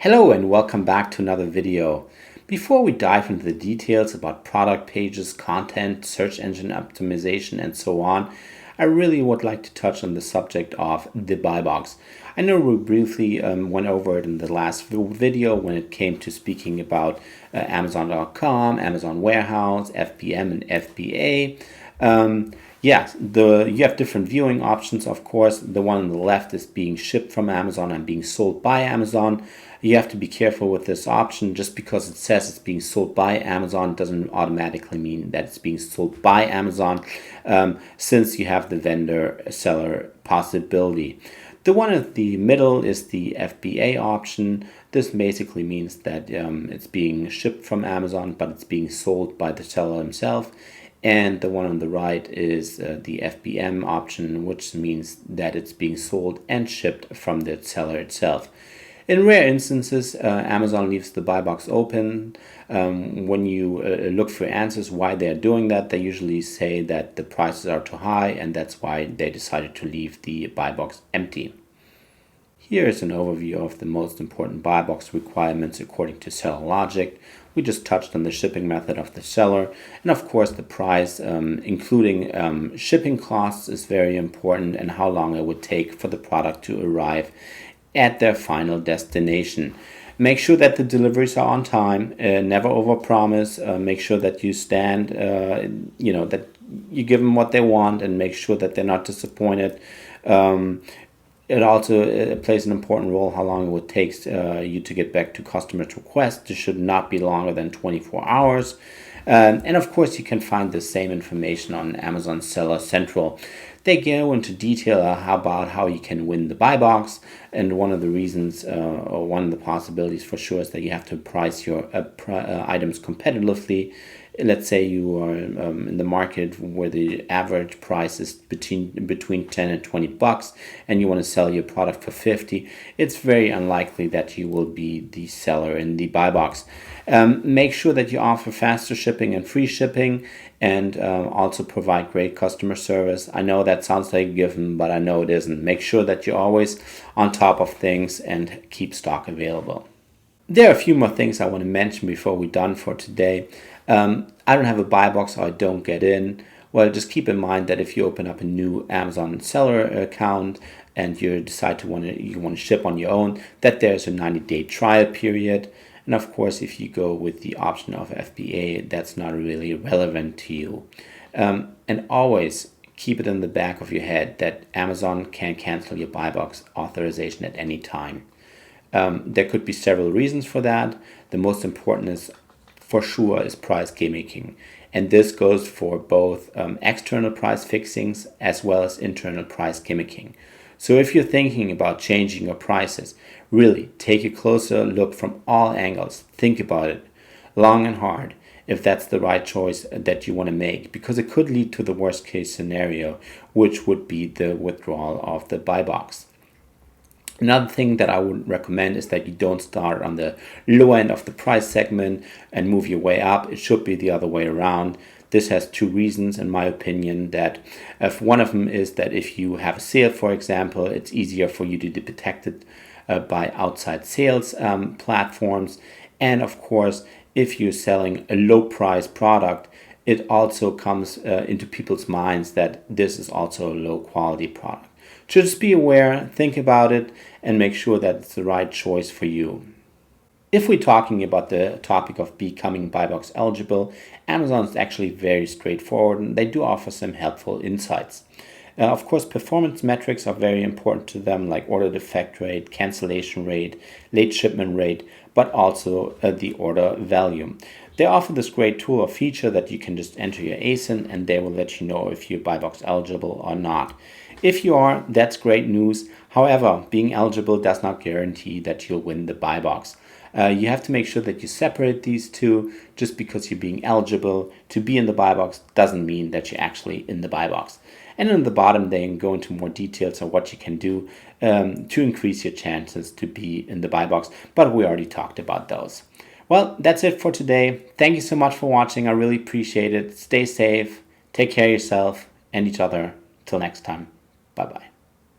Hello and welcome back to another video. Before we dive into the details about product pages, content, search engine optimization and so on, I really would like to touch on the subject of the Buybox. I know we briefly went over it in the last video when it came to speaking about Amazon.com, Amazon Warehouse, FBM and FBA. Yes, you have different viewing options, of course. The one on the left is being shipped from Amazon and being sold by Amazon. You have to be careful with this option. Just because it says it's being sold by Amazon doesn't automatically mean that it's being sold by Amazon, since you have the vendor-seller possibility. The one at the middle is the FBA option. This basically means that it's being shipped from Amazon, but it's being sold by the seller himself. And the one on the right is the FBM option, which means that it's being sold and shipped from the seller itself. In rare instances, Amazon leaves the buy box open. When you look for answers why they're doing that, they usually say that the prices are too high and that's why they decided to leave the buy box empty. Here is an overview of the most important buy box requirements according to seller logic. We just touched on the shipping method of the seller, and of course the price, including shipping costs, is very important, and how long it would take for the product to arrive at their final destination. Make sure that the deliveries are on time, never overpromise, make sure that you stand, that you give them what they want and make sure that they're not disappointed. It also plays an important role how long it would take you to get back to customers' requests. This should not be longer than 24 hours. And of course, you can find the same information on Amazon Seller Central. They go into detail about how you can win the buy box. And one of the reasons, or one of the possibilities for sure, is that you have to price your items competitively. Let's say you are in the market where the average price is between 10 and 20 bucks and you want to sell your product for 50. It's very unlikely that you will be the seller in the buy box. Make sure that you offer faster shipping and free shipping, and also provide great customer service. I know that sounds like a given, but I know it isn't. Make sure that you're always on top of things and keep stock available. There are a few more things I want to mention before we're done for today. I don't have a buy box, so I don't get in. Well, just keep in mind that if you open up a new Amazon seller account and you decide you want to ship on your own, that there's a 90-day trial period. And of course, if you go with the option of FBA, that's not really relevant to you. And always keep it in the back of your head that Amazon can cancel your buy box authorization at any time. There could be several reasons for that. The most important is price gimmicking. And this goes for both external price fixings as well as internal price gimmicking. So if you're thinking about changing your prices, really take a closer look from all angles. Think about it long and hard if that's the right choice that you want to make, because it could lead to the worst case scenario, which would be the withdrawal of the buy box. Another thing that I would recommend is that you don't start on the low end of the price segment and move your way up. It should be the other way around. This has two reasons, in my opinion. That if one of them is that if you have a sale, for example, it's easier for you to be detected by outside sales platforms. And of course, if you're selling a low price product, it also comes into people's minds that this is also a low quality product. So just be aware, think about it, and make sure that it's the right choice for you. If we're talking about the topic of becoming Buybox eligible, Amazon is actually very straightforward, and they do offer some helpful insights. Of course, performance metrics are very important to them, like order defect rate, cancellation rate, late shipment rate, but also the order value. They offer this great tool or feature that you can just enter your ASIN and they will let you know if you're Buybox eligible or not. If you are, that's great news. However, being eligible does not guarantee that you'll win the buy box. You have to make sure that you separate these two. Just because you're being eligible to be in the buy box doesn't mean that you're actually in the buy box. And in the bottom, they go into more details on what you can do to increase your chances to be in the buy box. But we already talked about those. Well, that's it for today. Thank you so much for watching. I really appreciate it. Stay safe, take care of yourself and each other. Till next time. Bye-bye.